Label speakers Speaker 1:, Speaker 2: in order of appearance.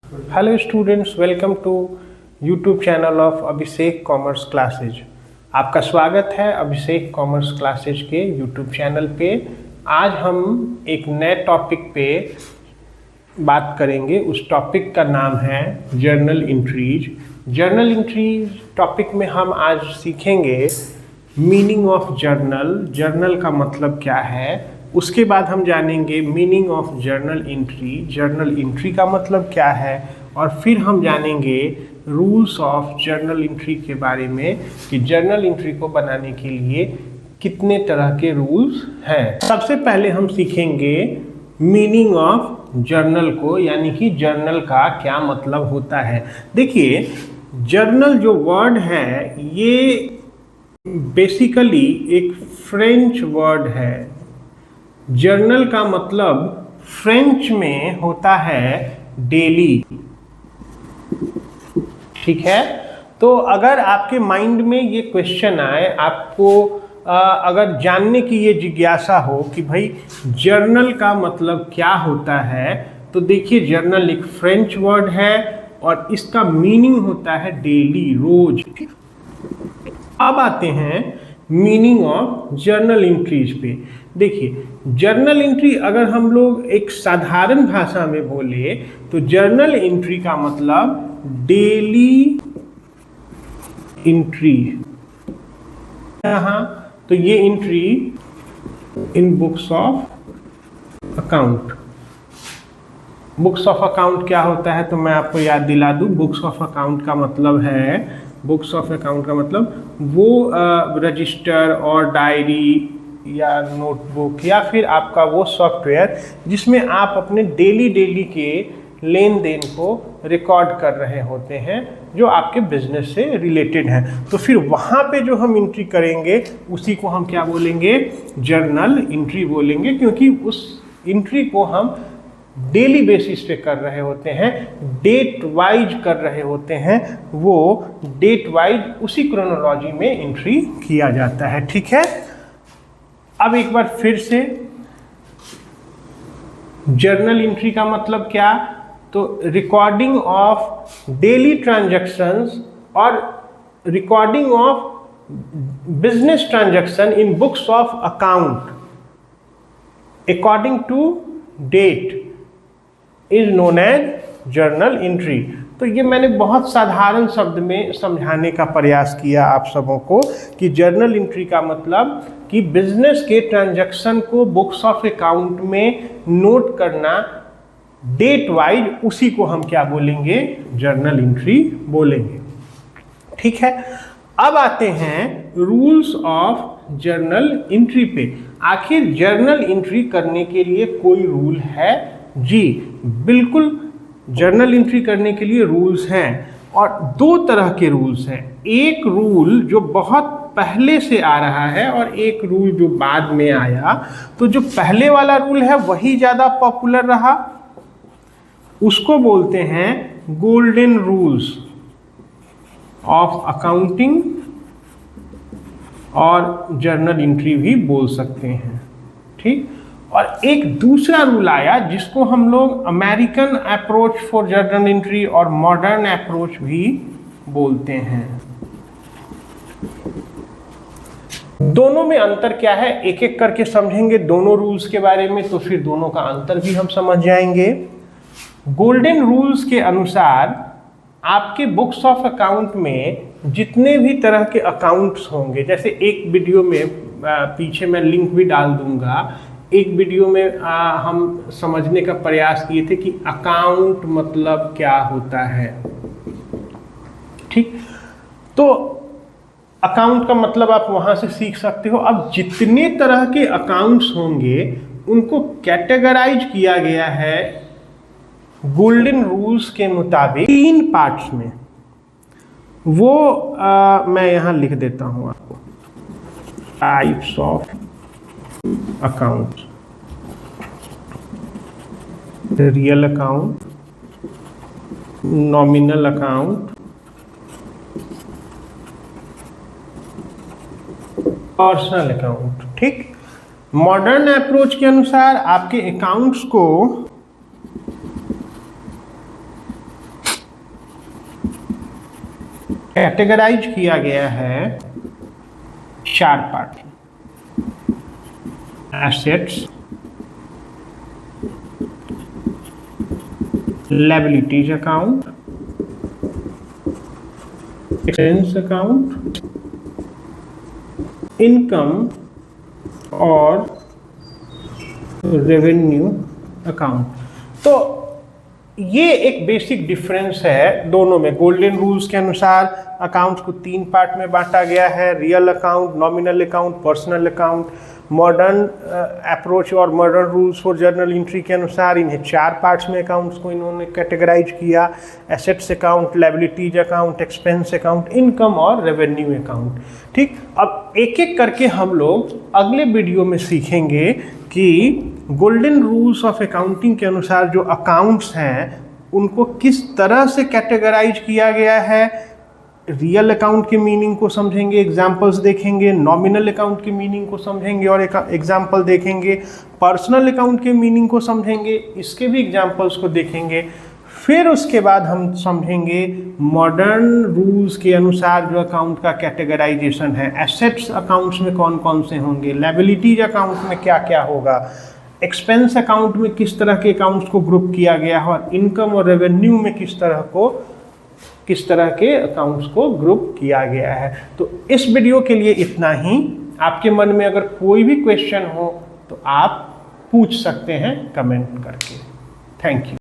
Speaker 1: Hello students, welcome to YouTube channel of Abhishek commerce classes. आपका स्वागत है अभिषेक कॉमर्स क्लासेज के यूट्यूब चैनल पे। आज हम एक नए टॉपिक पे बात करेंगे। उस टॉपिक का नाम है journal entries. Journal entries topic में हम आज सीखेंगे मीनिंग ऑफ जर्नल, जर्नल का मतलब क्या है। उसके बाद हम जानेंगे meaning of journal entry, journal entry का मतलब क्या है। और फिर हम जानेंगे रूल्स ऑफ जर्नल एंट्री के बारे में कि जर्नल एंट्री को बनाने के लिए कितने तरह के रूल्स हैं। सबसे पहले हम सीखेंगे मीनिंग ऑफ जर्नल को, यानी कि जर्नल का क्या मतलब होता है। देखिए, जर्नल जो वर्ड है ये बेसिकली एक फ्रेंच वर्ड है। जर्नल का मतलब फ्रेंच में होता है डेली, ठीक है। तो अगर आपके माइंड में ये क्वेश्चन आए, आपको अगर जानने की ये जिज्ञासा हो कि भाई जर्नल का मतलब क्या होता है, तो देखिए जर्नल एक फ्रेंच वर्ड है और इसका मीनिंग होता है डेली, रोज। अब आते हैं मीनिंग ऑफ जर्नल एंट्रीज पे। देखिए, जर्नल एंट्री अगर हम लोग एक साधारण भाषा में बोले तो जर्नल एंट्री का मतलब डेली एंट्री। यहाँ तो ये entry in books of account. Books of account क्या होता है तो मैं आपको याद दिला दूं। बुक्स ऑफ अकाउंट का मतलब है, बुक्स ऑफ अकाउंट का मतलब वो रजिस्टर और डायरी या नोटबुक या फिर आपका वो सॉफ्टवेयर जिसमें आप अपने डेली के लेन देन को रिकॉर्ड कर रहे होते हैं, जो आपके बिजनेस से रिलेटेड है। तो फिर वहाँ पे जो हम एंट्री करेंगे उसी को हम क्या बोलेंगे, जर्नल एंट्री बोलेंगे, क्योंकि उस एंट्री को हम डेली बेसिस पे कर रहे होते हैं, डेट वाइज कर रहे होते हैं। वो डेट वाइज उसी क्रोनोलॉजी में एंट्री किया जाता है, ठीक है। अब एक बार फिर से, जर्नल एंट्री का मतलब क्या, तो रिकॉर्डिंग ऑफ डेली ट्रांजैक्शंस और recording of business transaction in books of account according to date is known as journal entry. तो ये मैंने बहुत साधारण शब्द में समझाने का प्रयास किया आप सबों को कि जर्नल एंट्री का मतलब कि बिजनेस के ट्रांजैक्शन को बुक्स ऑफ अकाउंट में नोट करना डेट वाइज, उसी को हम क्या बोलेंगे, जर्नल एंट्री बोलेंगे, ठीक है। अब आते हैं रूल्स ऑफ जर्नल एंट्री पे। आखिर जर्नल एंट्री करने के लिए कोई रूल है? जी बिल्कुल, जर्नल एंट्री करने के लिए रूल्स हैं और दो तरह के रूल्स हैं। एक रूल जो बहुत पहले से आ रहा है और एक रूल जो बाद में आया। तो जो पहले वाला रूल है वही ज़्यादा पॉपुलर रहा, उसको बोलते हैं गोल्डन रूल्स ऑफ अकाउंटिंग और जर्नल एंट्री भी बोल सकते हैं, ठीक। और एक दूसरा रूल आया जिसको हम लोग American approach for journal entry और मॉडर्न अप्रोच भी बोलते हैं। दोनों में अंतर क्या है, एक एक करके समझेंगे दोनों रूल्स के बारे में, तो फिर दोनों का अंतर भी हम समझ जाएंगे। गोल्डन रूल्स के अनुसार आपके बुक्स ऑफ अकाउंट में जितने भी तरह के अकाउंट्स होंगे, जैसे एक वीडियो में पीछे मैं लिंक भी डाल दूंगा, एक वीडियो में हम समझने का प्रयास किए थे कि अकाउंट मतलब क्या होता है, ठीक। तो अकाउंट का मतलब आप वहां से सीख सकते हो। अब जितने तरह के अकाउंट्स होंगे उनको कैटेगराइज किया गया है गोल्डन रूल्स के मुताबिक 3 पार्ट्स में। वो मैं यहां लिख देता हूं आपको, types of account, real account, nominal account personal account, ठीक। मॉडर्न अप्रोच के अनुसार आपके अकाउंट्स को कैटेगराइज किया गया है 4 part: assets, liabilities account, expense account, income और रेवेन्यू अकाउंट। तो ये एक बेसिक डिफरेंस है दोनों में। गोल्डन रूल्स के अनुसार अकाउंट्स को 3 पार्ट में बांटा गया है: real account, nominal account, personal account. Modern approach और modern rules for journal entry के अनुसार इन्हें 4 पार्ट्स में अकाउंट्स को इन्होंने कैटेगराइज किया: assets account, liabilities account, expense account, income और रेवेन्यू अकाउंट। ठीक, अब एक एक करके हम लोग अगले वीडियो में सीखेंगे कि गोल्डन रूल्स ऑफ अकाउंटिंग के अनुसार जो अकाउंट्स हैं उनको किस तरह से कैटेगराइज किया गया है। रियल अकाउंट के मीनिंग को समझेंगे, एग्जाम्पल्स देखेंगे, नॉमिनल अकाउंट के मीनिंग को समझेंगे और एक एग्जाम्पल देखेंगे, पर्सनल अकाउंट के मीनिंग को समझेंगे, इसके भी एग्जाम्पल्स को देखेंगे। फिर उसके बाद हम समझेंगे मॉडर्न रूल्स के अनुसार जो अकाउंट का कैटेगराइजेशन है, एसेट्स अकाउंट्स में कौन कौन से होंगे, लायबिलिटीज अकाउंट में क्या क्या होगा, एक्सपेंस अकाउंट में किस तरह के अकाउंट्स को ग्रुप किया गया है और इनकम और रेवेन्यू में किस तरह के अकाउंट्स को ग्रुप किया गया है। तो इस वीडियो के लिए इतना ही। आपके मन में अगर कोई भी क्वेश्चन हो तो आप पूछ सकते हैं कमेंट करके। Thank you.